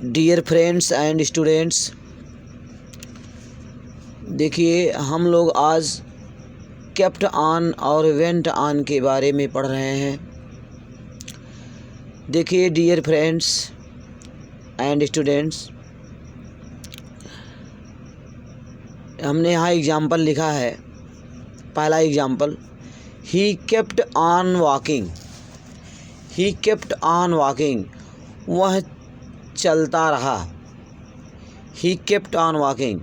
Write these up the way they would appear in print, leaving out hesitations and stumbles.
Dear friends and students, देखिए हम लोग आज केप्ट ऑन और वेंट ऑन के बारे में पढ़ रहे हैं। देखिए डियर फ्रेंड्स एंड स्टूडेंट्स, हमने यहाँ एग्जाम्पल लिखा है। पहला example, he kept on walking. He kept on walking, वह चलता रहा। He kept on walking.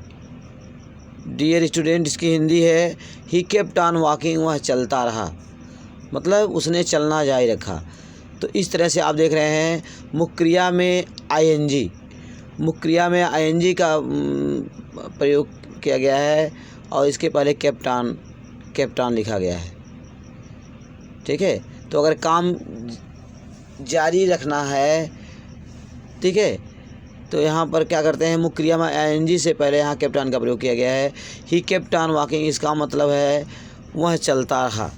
Dear student, इसकी हिंदी है ही केप्ट ऑन वॉकिंग, वह चलता रहा, मतलब उसने चलना जारी रखा। तो इस तरह से आप देख रहे हैं मुख्य क्रिया में आईएनजी, मुख्य क्रिया में आईएनजी का प्रयोग किया गया है और इसके पहले केप्ट ऑन लिखा गया है। ठीक है, तो अगर काम जारी रखना है, ठीक है, तो यहाँ पर क्या करते हैं, मुख्य क्रिया में आईएनजी से पहले यहाँ केप्ट ऑन का प्रयोग किया गया है। ही केप्ट ऑन वॉकिंग, इसका मतलब है वह चलता रहा।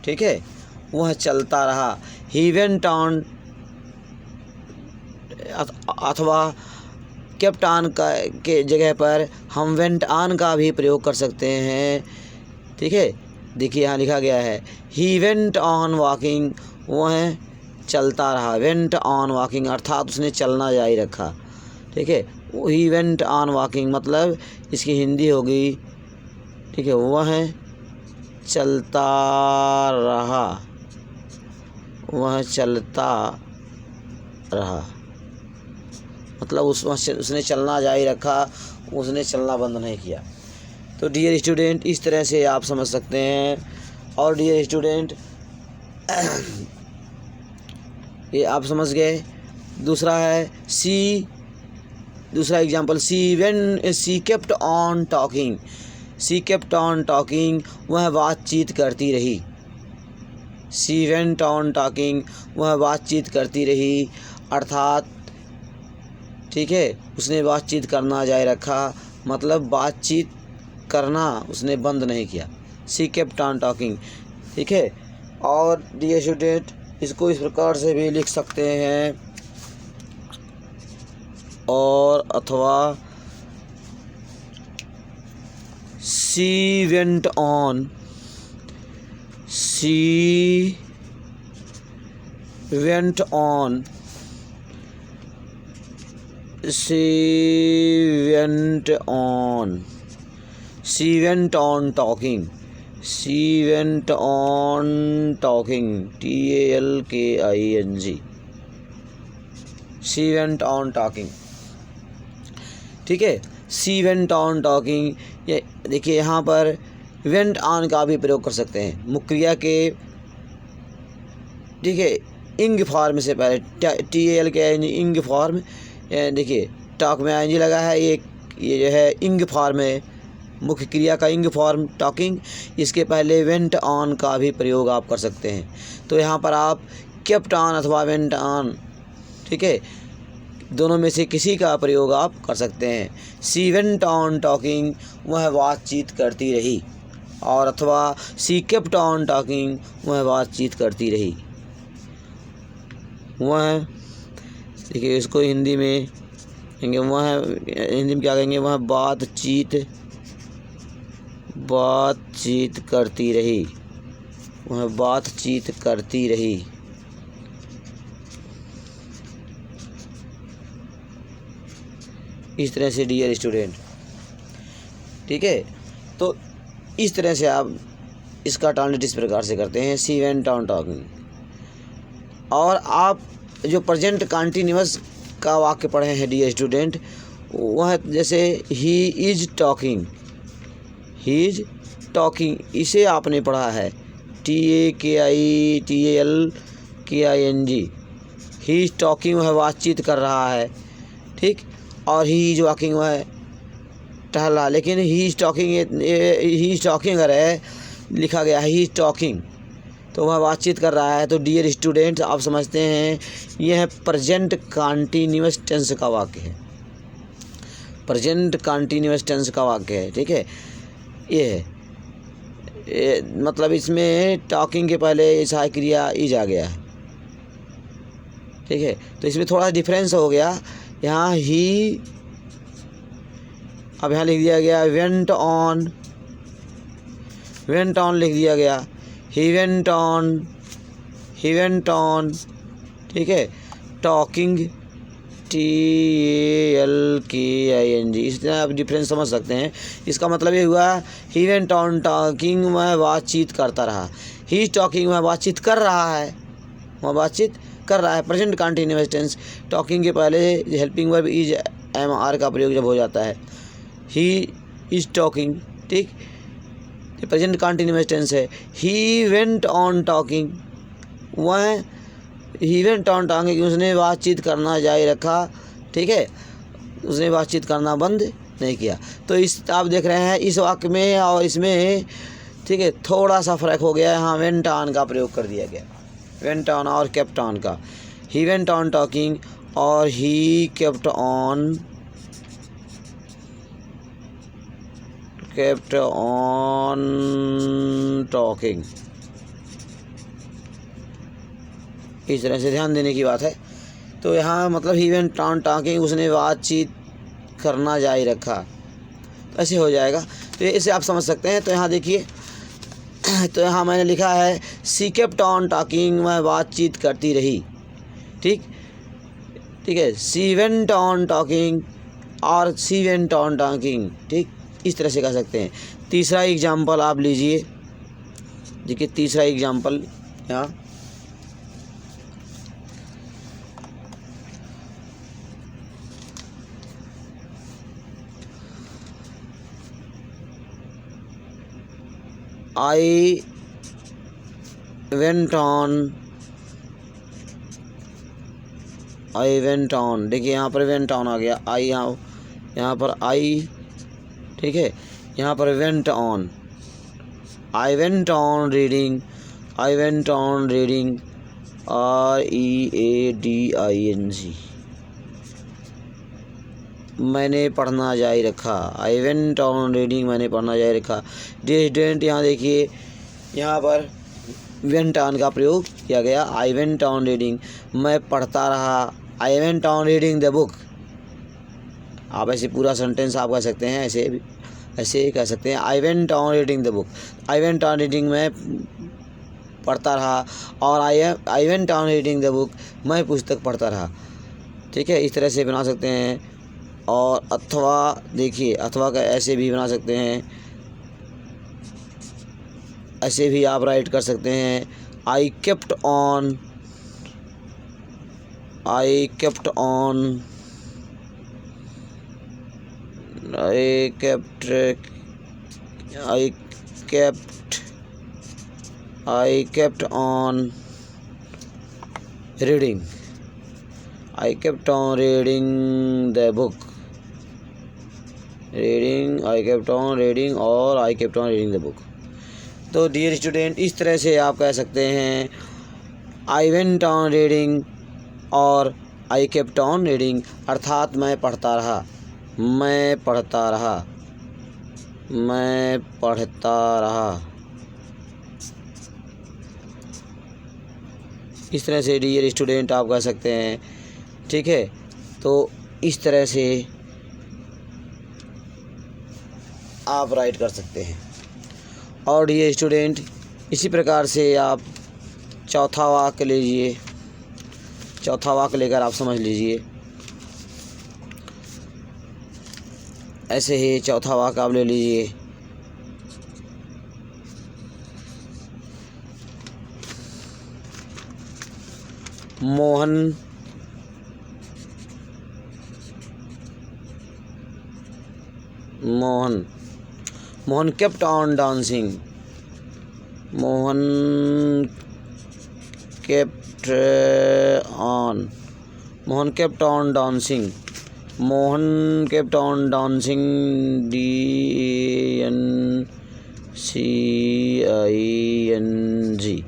ठीक है, वह चलता रहा। ही वेंट ऑन, अथवा केप्ट ऑन का के जगह पर हम वेंट ऑन का भी प्रयोग कर सकते हैं। ठीक है, देखिए यहाँ लिखा गया है ही वेंट ऑन वॉकिंग, वह चलता रहा। वेंट ऑन वॉकिंग अर्थात उसने चलना जारी रखा। ठीक है, ही वेंट ऑन वॉकिंग मतलब इसकी हिंदी होगी, ठीक है, वह चलता रहा। वह चलता रहा मतलब उसने चलना जारी रखा, उसने चलना बंद नहीं किया। तो डियर स्टूडेंट, इस तरह से आप समझ सकते हैं। और डियर स्टूडेंट, ये आप समझ गए। दूसरा है सी, दूसरा example, she kept on talking. She kept on talking, वह बातचीत करती रही। सी वेंट ऑन टॉकिंग, वह बातचीत करती रही, अर्थात ठीक है, उसने बातचीत करना जारी रखा, मतलब बातचीत करना उसने बंद नहीं किया। सी केप्ट ऑन टॉकिंग। ठीक है, और डियर स्टूडेंट, इसको इस प्रकार से भी लिख सकते हैं, और अथवा she went on. She went on. She went on. She went on talking. She went on talking, TALKING। She went on talking. ठीक है, सी वेंट ऑन टॉकिंग। ये देखिए यहाँ पर वेंट ऑन का भी प्रयोग कर सकते हैं मुख्य क्रिया के, ठीक है, इंग फॉर्म से पहले, TALKING इंग फॉर्म। देखिए टॉक में आईएनजी लगा है, ये जो है इंग फॉर्म है, मुख्य क्रिया का इंग फॉर्म टॉकिंग। इसके पहले वेंट ऑन का भी प्रयोग आप कर सकते हैं। तो यहाँ पर आप केप्ट ऑन अथवा वेंट ऑन, ठीक है, दोनों में से किसी का प्रयोग आप कर सकते हैं। सी वेंट ऑन टॉकिंग, वह बातचीत करती रही, और अथवा सी केप्ट ऑन टॉकिंग, वह बातचीत करती रही। वह, देखिए इसको हिंदी में कहेंगे, वह हिंदी में क्या कहेंगे, वह बातचीत करती रही। वह बातचीत करती रही। इस तरह से डियर स्टूडेंट, ठीक है, तो इस तरह से आप इसका टर्नलेट इस प्रकार से करते हैं, सी वेंट ऑन टॉकिंग। और आप जो प्रेजेंट कंटिन्यूअस का वाक्य पढ़े हैं डियर स्टूडेंट, वह जैसे he is talking. He is talking, इसे आपने पढ़ा है, TALKING। ही इज टॉकिंग, वह बातचीत कर रहा है, ठीक। और ही इज वॉकिंग, वह टहल रहा। लेकिन ही इज टॉकिंग अगर है लिखा गया है ही इज टॉकिंग, तो वह बातचीत कर रहा है। तो डियर स्टूडेंट्स, आप समझते हैं यह प्रेजेंट कंटिन्यूअस टेंस का वाक्य है। प्रेजेंट कंटिन्यूअस टेंस का वाक्य है, ठीक है, ये है। मतलब इसमें टॉकिंग के पहले सहायक क्रिया इज आ गया है। ठीक है, तो इसमें थोड़ा डिफरेंस हो गया यहाँ ही, अब यहाँ लिख दिया गया वेंट ऑन लिख दिया गया, ही वेंट ऑन, ठीक है, टॉकिंग TALKING। इस तरह आप डिफरेंस समझ सकते हैं। इसका मतलब ये हुआ ही वेंट ऑन टॉकिंग, वह बातचीत करता रहा। ही टॉकिंग, वह बातचीत कर रहा है, प्रेजेंट कंटिन्यूअस टेंस। टॉकिंग के पहले हेल्पिंग वर्ब इज MR का प्रयोग जब हो जाता है। ही इज टॉकिंग, ठीक, प्रेजेंट कंटिन्यूअस टेंस है। ही वेंट ऑन टॉकिंग, उसने बातचीत करना जारी रखा, ठीक है, उसने बातचीत करना बंद नहीं किया। तो इस आप देख रहे हैं इस वाक्य में और इसमें, ठीक है, थोड़ा सा फ़र्क हो गया। यहाँ वेंट ऑन का प्रयोग कर दिया गया, वेंट ऑन और केप्ट ऑन का। ही वेंट ऑन टॉकिंग और ही केप्ट ऑन टॉकिंग। इस तरह से ध्यान देने की बात है। तो यहाँ मतलब ही वेंट ऑन टॉकिंग, उसने बातचीत करना जारी रखा, तो ऐसे हो जाएगा। तो इसे आप समझ सकते हैं। तो यहाँ देखिए, तो यहाँ मैंने लिखा है सी केप्ट ऑन टॉकिंग, वह बातचीत करती रही, ठीक है। सी वेंट ऑन टॉकिंग और सी वेंट ऑन टॉकिंग, ठीक, इस तरह से कह सकते हैं। तीसरा एग्जाम्पल आप लीजिए, देखिए तीसरा एग्जाम्पल यहाँ, I went on, देखिए यहाँ पर went on आ गया, आई यहाँ पर आई, ठीक है, यहाँ पर went on, I went on reading, READING, मैंने पढ़ना जारी रखा। आई वेंट ऑन रीडिंग, मैंने पढ़ना जारी रखा। डियर स्टूडेंट, यहाँ देखिए, यहाँ पर वेंट ऑन का प्रयोग किया गया। आई वेंट ऑन रीडिंग, मैं पढ़ता रहा। I went on reading the book, आप ऐसे पूरा सेंटेंस आप कह सकते हैं, ऐसे कह सकते हैं। I went on reading the book, I went on reading, मैं पढ़ता रहा, और I went on reading the book, मैं पुस्तक पढ़ता रहा, ठीक है। इस तरह से बना सकते हैं। और अथवा देखिए, अथवा का ऐसे भी बना सकते हैं, ऐसे भी आप राइट कर सकते हैं। I kept on reading, I kept on reading the book, I kept on reading और I kept on reading the book। तो डियर स्टूडेंट, इस तरह से आप कह सकते हैं I went on reading और I kept on reading, अर्थात मैं पढ़ता रहा। इस तरह से डियर स्टूडेंट आप कह सकते हैं, ठीक है। तो इस तरह से आप राइट कर सकते हैं। और डियर स्टूडेंट, इसी प्रकार से आप चौथा वाक्य लीजिए, चौथा वाक्य लेकर आप समझ लीजिए। ऐसे ही चौथा वाक्य आप ले लीजिए। Mohan kept on dancing, Mohan kept on dancing, DANCING,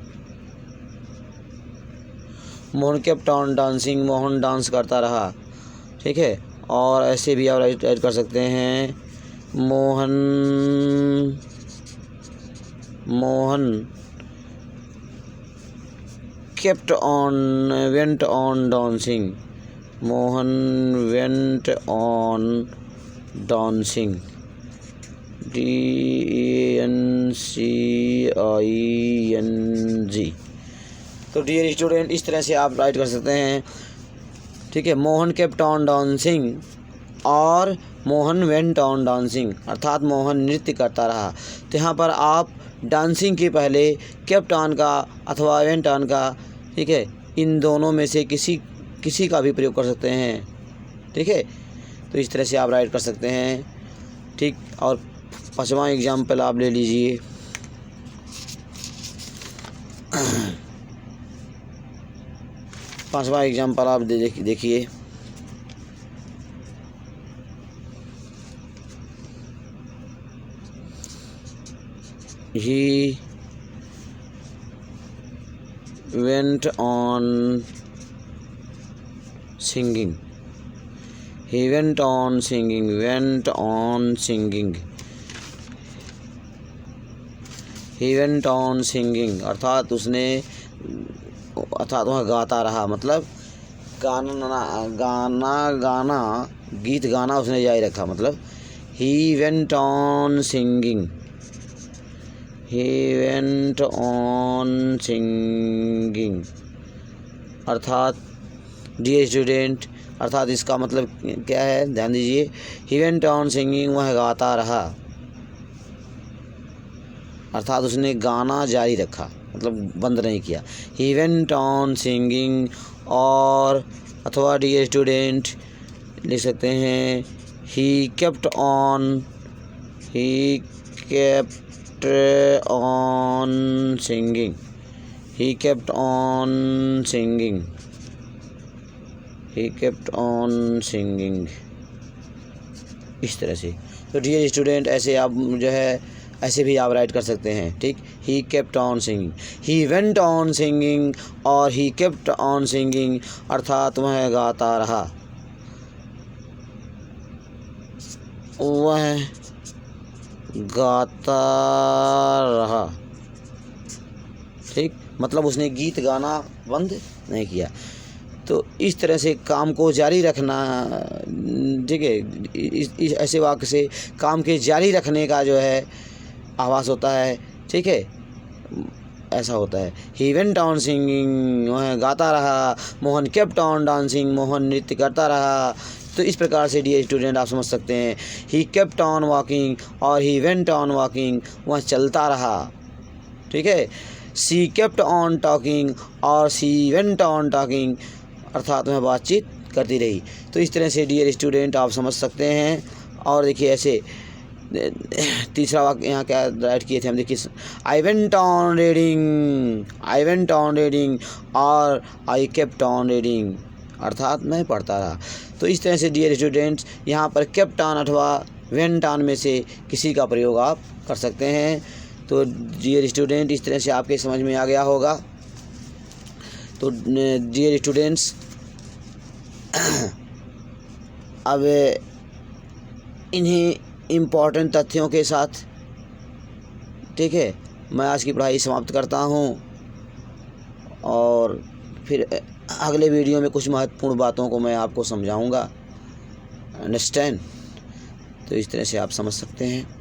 Mohan kept on dancing, Mohan dance करता रहा, ठीक है। और ऐसे भी आप राइट कर सकते हैं। Mohan went on dancing, Mohan went on dancing, DANCING। तो डियर स्टूडेंट, इस तरह से आप राइट कर सकते हैं। ठीक है, मोहन केप्ट ऑन डांसिंग और मोहन वेंट ऑन डांसिंग, अर्थात मोहन नृत्य करता रहा। तो यहाँ पर आप डांसिंग के पहले केप्ट ऑन का अथवा वेंट ऑन का, ठीक है, इन दोनों में से किसी का भी प्रयोग कर सकते हैं। ठीक है, तो इस तरह से आप राइट कर सकते हैं। ठीक, और 5वां एग्जाम्पल आप ले लीजिए। पांचवा एग्जाम्पल आप देखिए। He went on singing. He went on singing. Went on singing. He went on singing, अर्थात वह गाता रहा, मतलब गीत गाना उसने जारी रखा, मतलब he went on singing. He went on singing, अर्थात डियर स्टूडेंट, अर्थात इसका मतलब क्या है, ध्यान दीजिए। He went on singing, वह गाता रहा, अर्थात उसने गाना जारी रखा, मतलब बंद नहीं किया। He went on singing, और अथवा डियर स्टूडेंट लिख सकते हैं he kept on singing. He kept on singing. He kept on singing, इस तरह से। तो डियर स्टूडेंट, ऐसे आप जो है ऐसे भी आप राइट कर सकते हैं। ठीक, he kept on singing, he went on singing और he kept on singing, अर्थात वह गाता रहा, वह गाता रहा। ठीक, मतलब उसने गीत गाना बंद नहीं किया। तो इस तरह से काम को जारी रखना, ठीक है, इस ऐसे वाक्य से काम के जारी रखने का जो है आभास होता है। ठीक है, ऐसा होता है। ही वेंट ऑन सिंगिंग, वह गाता रहा। Mohan kept on dancing, Mohan नृत्य करता रहा। तो इस प्रकार से डियर स्टूडेंट आप समझ सकते हैं। ही केप्ट ऑन वॉकिंग और ही वेंट ऑन वॉकिंग, वह चलता रहा। ठीक है, सी केप्ट ऑन टॉकिंग और सी वेंट ऑन टॉकिंग, अर्थात वह बातचीत करती रही। तो इस तरह से डियर स्टूडेंट आप समझ सकते हैं। और देखिए ऐसे तीसरा वाक्य यहाँ क्या राइट किए थे हम, देखिए आई वेंट ऑन रीडिंग और आई केप्ट ऑन रीडिंग, अर्थात मैं पढ़ता रहा। तो इस तरह से डियर स्टूडेंट्स यहाँ पर केप्ट ऑन अथवा वेंट ऑन में से किसी का प्रयोग आप कर सकते हैं। तो डियर स्टूडेंट, इस तरह से आपके समझ में आ गया होगा। तो डियर स्टूडेंट्स, अब इन्हीं इम्पॉर्टेंट तथ्यों के साथ, ठीक है, मैं आज की पढ़ाई समाप्त करता हूँ और फिर अगले वीडियो में कुछ महत्वपूर्ण बातों को मैं आपको समझाऊंगा। अंडरस्टैंड? तो इस तरह से आप समझ सकते हैं।